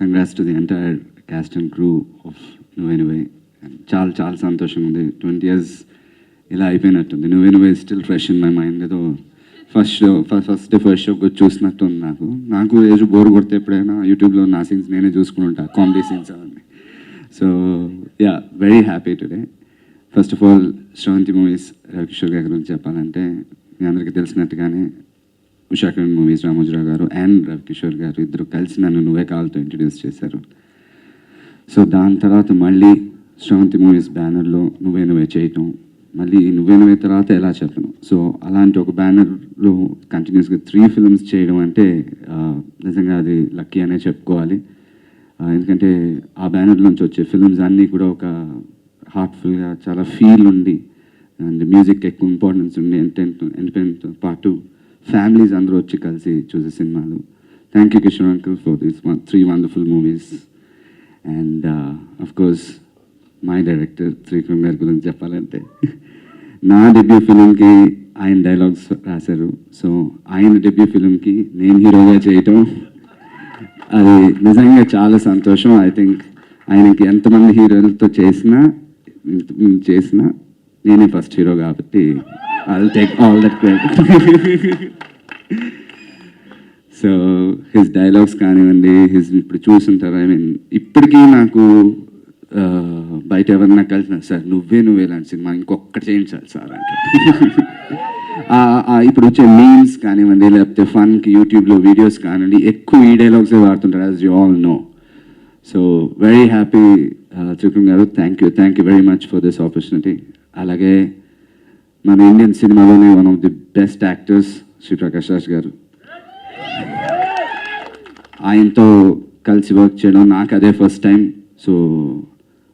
Congrats to the entire caste and crew of నువ్వే నువ్వే. చాలా చాలా సంతోషంగా ఉంది. 20 years ఇలా అయిపోయినట్టుంది. నువ్వే నువ్వే still fresh in my mind. ఏదో ఫస్ట్ షో చూసినట్టు ఉంది నాకు ఏజ్ బోర్ కొడితే ఎప్పుడైనా యూట్యూబ్లో నా సీన్స్ నేనే చూసుకుని ఉంటాను, కామెడీ సీన్స్ అవన్నీ. So yeah, very happy today. First of all Sravanthi movies Ravikishore గారి గురించి చెప్పాలంటే మీ అందరికీ తెలిసినట్టుగానే ఉషాకిరణ్ మూవీస్ రామోజీరావు గారు అండ్ రవికిషోర్ గారు ఇద్దరు కలిసి నన్ను నువ్వే కావాలతో ఇంట్రడ్యూస్ చేశారు. సో దాని తర్వాత మళ్ళీ శ్రవంతి మూవీస్ బ్యానర్లో నువ్వే నువ్వే చేయటం, మళ్ళీ నువ్వే నువ్వే తర్వాత ఎలా చెప్పను. సో అలాంటి ఒక బ్యానర్లో కంటిన్యూస్గా 3 films చేయడం అంటే నిజంగా అది లక్కీ అనే చెప్పుకోవాలి. ఎందుకంటే ఆ బ్యానర్ నుంచి వచ్చే ఫిల్మ్స్ అన్నీ కూడా ఒక హార్ట్ఫుల్గా చాలా ఫీల్ ఉండి అండ్ మ్యూజిక్ ఎక్కువ ఇంపార్టెన్స్ ఉండి ఎంటర్టైన్మెంట్తో పాటు ఫ్యామిలీస్ అందరూ వచ్చి కలిసి చూసే సినిమాలు. Thank you Kishore uncle for these 3 wonderful movies. And of course my director Trivikram గారి గురించి చెప్పాలంటే నా డెబ్యూ ఫిలింకి ఆయన డైలాగ్స్ రాశారు. సో ఆయన డెబ్యూ ఫిలింకి నేను హీరోగా చేయటం అది నిజంగా చాలా సంతోషం. ఐ థింక్ ఆయనకి ఎంతమంది హీరోలతో చేసినా నేనే ఫస్ట్ హీరో కాబట్టి I will take all that credit. So his dialogues కానివ్వండి, ఇప్పుడు చూసుంటారు. ఐ మీన్ ఇప్పటికీ నాకు బయట ఎవరన్నా కలిసిన సార్ నువ్వే నువ్వే లాంటి సినిమా ఇంకొకటి చేయించాలి సార్ అంటే ఇప్పుడు వచ్చే మీమ్స్ కానివ్వండి లేకపోతే ఫన్కి యూట్యూబ్లో వీడియోస్ కానివ్వండి ఎక్కువ ఈ డైలాగ్సే వాడుతుంటారు, as you all know. So very happy Trivikram garu, thank you very much for this opportunity. అలాగే మన ఇండియన్ సినిమాలోనే one of the best actors Shri Prakash Raj garu, ఆయనతో కలిసి వర్క్ చేయడం నాకు అదే ఫస్ట్ టైం. సో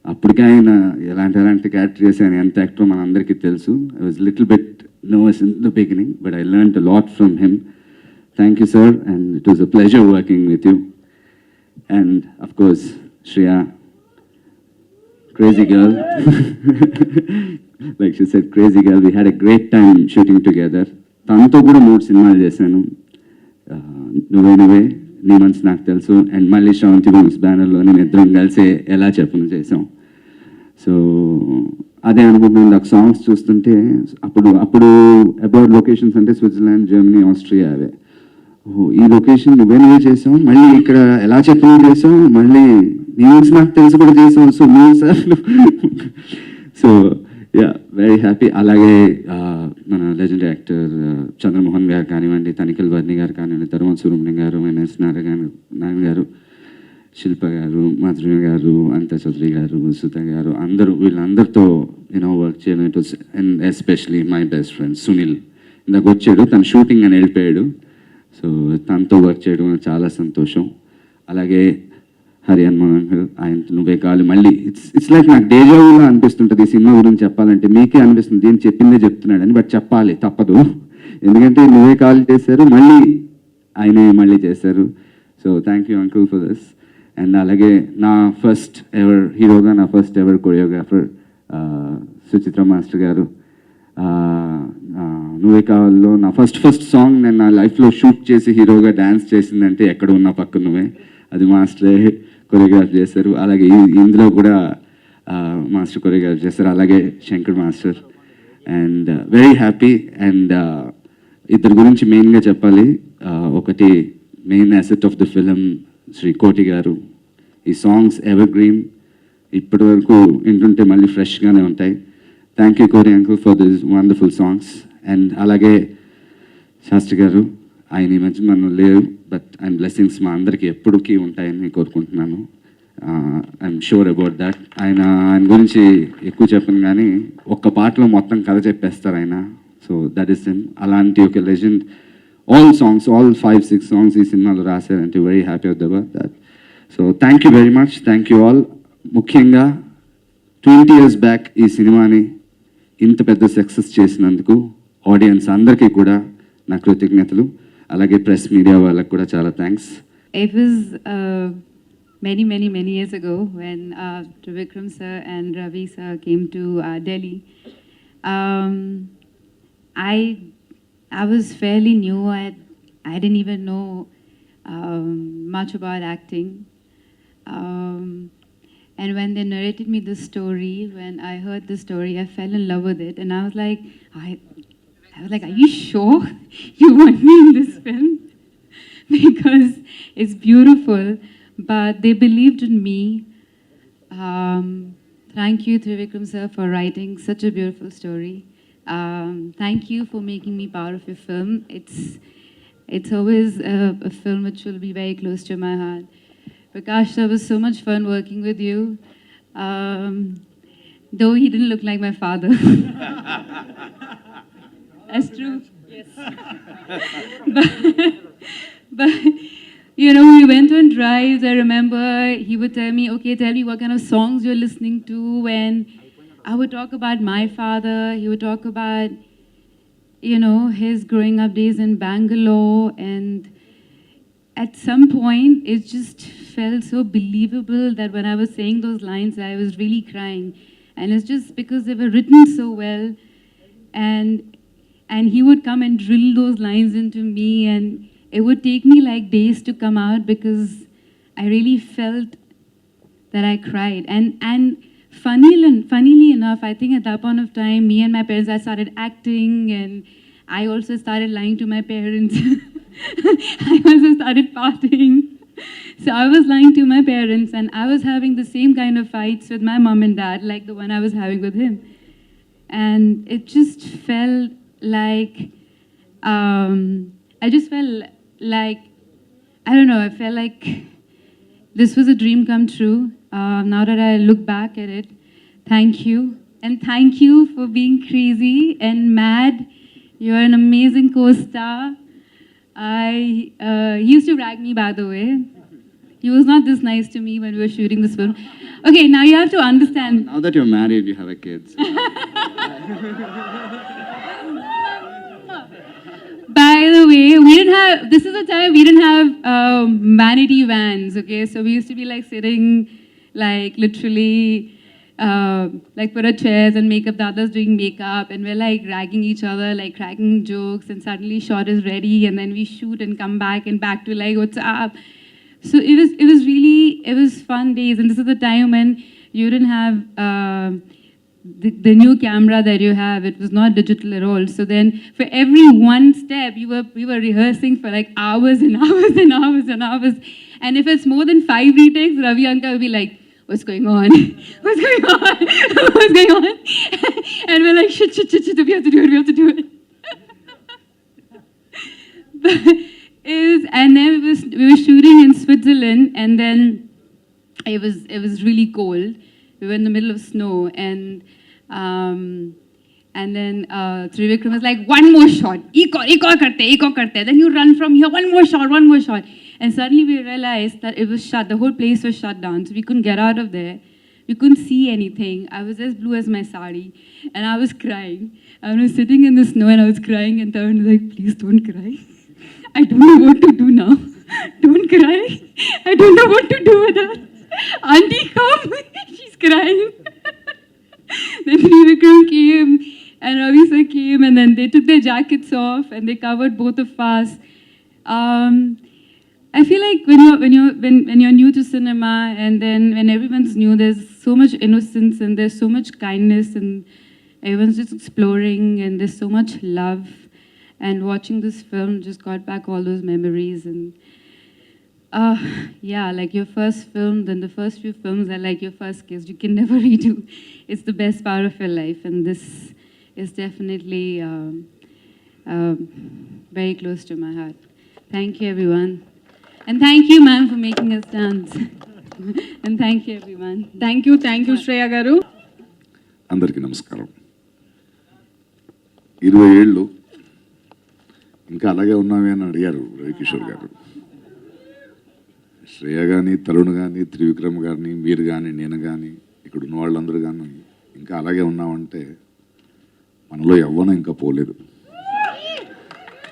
అప్పటికే ఆయన ఎలాంటి క్యారెక్టర్ చేసి ఆయన ఎంత యాక్టర్ మన అందరికీ తెలుసు. I was little bit nervous in the beginning but I learned a lot from him. Thank you sir and it was a pleasure working with you. And of course Shreya, crazy girl. Like she said, crazy girl. We had a great time shooting together. తనతో కూడా 3 సినిమాలు చేశాను. నువ్వే నువ్వే, నీ మనసు నాకు తెలుసు అండ్ మళ్ళీ శ్రవంతి మూవీస్ బ్యానర్లో నేను ఇద్దరం కలిసి ఎలా చెప్పను చేసాం. సో అదే అనుకుంటున్నాను. నాకు సాంగ్స్ చూస్తుంటే అప్పుడు అబ్రాడ్ లొకేషన్స్ అంటే స్విట్జర్లాండ్, జర్మనీ, ఆస్ట్రియా అవే. ఈ లొకేషన్ నువ్వే చేసాం, మళ్ళీ ఇక్కడ ఎలా చెప్పిన చేసాం, మళ్ళీ నీ మనసు నాకు తెలుసు కూడా చేసాం. సో 3 సార్లు. So yeah, very happy. అలాగే మన లెజెండరీ యాక్టర్ చంద్రమోహన్ గారు కానివ్వండి, తనిఖీల్ వర్ణి గారు కానివ్వండి, తరుణ్ సుబ్రహ్మణ్యం గారు, ఎంఎస్ నారాయణ గారు, శిల్ప గారు, మాధురి గారు, అనితా చౌదరి గారు, సుత గారు, వీళ్ళందరితో వర్క్ చేయడం. It was and especially my best friend Sunil ఇందాక వచ్చాడు, తను షూటింగ్ అని వెళ్ళిపోయాడు. సో తనతో వర్క్ చేయడం చాలా సంతోషం. అలాగే హరియాన్ మనోహర్, ఆయన నువ్వే కావాలి మళ్ళీ ఇట్స్ లైక్ నాకు డేజావులా అనిపిస్తుంటుంది ఈ సినిమా గురించి చెప్పాలంటే. మీకే అనిపిస్తుంది దీన్ని చెప్పిందే చెప్తున్నాడని, బట్ చెప్పాలి తప్పదు. ఎందుకంటే నువ్వే కాల్ చేశారు, మళ్ళీ చేశారు. So thank you uncle for this. And అలాగే నా ఫస్ట్ ఎవర్ హీరోగా నా first ever choreographer Suchitra master గారు. నువ్వే కావాలో నా ఫస్ట్ సాంగ్ నేను నా లైఫ్లో షూట్ చేసి హీరోగా డ్యాన్స్ చేసిందంటే ఎక్కడ ఉన్నా పక్క నువ్వే, అది మాస్టరే కొరియోగ్రాఫ్ చేశారు. అలాగే ఇందులో కూడా మాస్టర్ కొరియోగ్రాఫ్ చేశారు, అలాగే Shankar master. And very happy. And ఇద్దరి గురించి మెయిన్గా చెప్పాలి. ఒకటి main asset of the film Shri Koti గారు. ఈ సాంగ్స్ ఎవర్ గ్రీన్, ఇప్పటి వరకు వింటుంటే మళ్ళీ ఫ్రెష్గానే ఉంటాయి. థ్యాంక్ యూ కోరి uncle for this wonderful songs. And అలాగే శాస్త్రి గారు, ఆయన ఈ మధ్య మనం లేరు, బట్ ఆయన బ్లెస్సింగ్స్ మా అందరికీ ఎప్పటికీ ఉంటాయని కోరుకుంటున్నాను. I'm sure about that. ఆయన గురించి ఎక్కువ చెప్పను కానీ ఒక్క పాటలో మొత్తం కథ చెప్పేస్తారు ఆయన. So that is him. అలాంటి ఒక లెజెండ్ ఆల్ 5-6 సాంగ్స్ ఈ సినిమాలో రాశారంటే very happy about that. So thank you very much. Thank you all. ముఖ్యంగా 20 years బ్యాక్ ఈ సినిమాని ఇంత పెద్ద సక్సెస్ చేసినందుకు ఆడియన్స్ అందరికీ కూడా నా కృతజ్ఞతలు. అలాగే ప్రెస్ మీడియా వాళ్ళకి కూడా చాలా thanks. It was many years ago when Trivikram sir and Ravi sir came to Delhi. I was fairly new. I didn't even know much about acting. And when they narrated me the story, when I heard the story, I fell in love with it, and I was like, are you sure you want me in this film? Because it's beautiful, but they believed in me. Thank you, Trivikram sir, for writing such a beautiful story. Thank you for making me part of your film. It's always a film which will be very close to my heart. Prakash sir, it was so much fun working with you. Though he didn't look like my father. That's true. Yes. but you know, we went on drives. I remember he would tell me, okay, tell me what kind of songs you're listening to. And I would talk about my father. He would talk about, you know, his growing up days in Bangalore. And at some point, it just felt so believable that when I was saying those lines, I was really crying. And it's just because they were written so well. And he would come and drill those lines into me, and it would take me like days to come out because I really felt that I cried. And funnily enough, I think at that point of time, me and my parents, I started acting, and I also started lying to my parents. I also started partying. So I was lying to my parents, and I was having the same kind of fights with my mom and dad like the one I was having with him. And it just felt like, I just felt like, I don't know, I felt like this was a dream come true. Now that I look back at it, thank you. And thank you for being crazy and mad. You're an amazing co-star. He used to rag me, by the way. He was not this nice to me when we were shooting this film. Okay, now you have to understand. Now that you're married, you have a kid. So. By the way, we didn't have, this is the time we didn't have vanity vans, okay? So we used to be like sitting, like literally, like put our chairs and makeup, the others doing makeup, and we're like ragging each other, like cracking jokes, and suddenly shot is ready, and then we shoot and come back and back to like, what's up? So it was fun days, and this is the time when you didn't have the new camera that you have. It was not digital at all. So then for every one step, we were rehearsing for like hours and hours and hours and hours. And if it's more than 5 retakes, Ravi Uncle will be like, what's going on? What's going on? What's going on? And we're like, shit, we have to do it. And then we were shooting in Switzerland, and then it was really cold. We were in the middle of snow, and then Trivikram was like, one more shot, ek aur karte. Then you run from here, one more shot. And suddenly we realized that it was shut, the whole place was shut down, so we couldn't get out of there. We couldn't see anything. I was as blue as my sari, and I was crying. I was sitting in the snow, and I was crying, and Tarun was like, please don't cry. I don't know what to do now. Don't cry. I don't know what to do with her. Auntie, come. She's crying. Then Trivikram came, and Ravi sir came, and then they took their jackets off, and they covered both of us. I feel like when you're new to cinema, and then when everyone's new, there's so much innocence, and there's so much kindness, and everyone's just exploring, and there's so much love. And watching this film just got back all those memories. And yeah, like your first film, then the first few films are like your first kiss. You can never redo. It's the best part of your life. And this is definitely very close to my heart. Thank you, everyone. And thank you, ma'am, for making us dance. And thank you, everyone. Thank you, Shreya garu. అందరికీ నమస్కారం. 20 ఏళ్ళు ఇంకా అలాగే ఉన్నామే అని అడిగారు రవికిషోర్ గారు. శ్రేయ కానీ, తరుణ్ కానీ, త్రివిక్రమ్ కానీ, మీరు కానీ, నేను కానీ, ఇక్కడ ఉన్న వాళ్ళందరూ కానీ ఇంకా అలాగే ఉన్నామంటే మనలో యవ్వనం ఇంకా పోలేదు,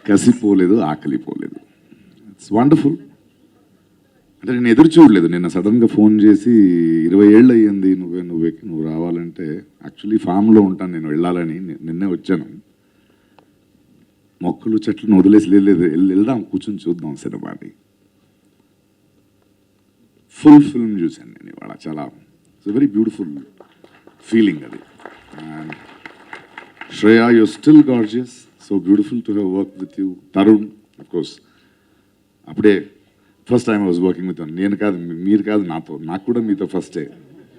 కసి పోలేదు, ఆకలి పోలేదు. It's wonderful. అంటే నేను ఎదురు చూడలేదు. నిన్న సడన్గా ఫోన్ చేసి 20 ఏళ్ళు అయ్యింది నువ్వేకి నువ్వు రావాలంటే, యాక్చువల్లీ ఫామ్లో ఉంటాను నేను, వెళ్ళాలని నిన్నే వచ్చాను. మొక్కలు చెట్లను వదిలేసి వెళ్దాం, కూర్చొని చూద్దాం సినిమాని. ఫుల్ ఫిల్మ్ చూశాను నేను ఇవాళ. చాలా ఇట్స్ వెరీ బ్యూటిఫుల్ ఫీలింగ్ అది. And Shreya, you're still gorgeous, so beautiful to have work with you. Tarun, of course అప్పుడే first time I was working with. నేను కాదు, మీరు కాదు, నాకు కూడా మీతో ఫస్టే.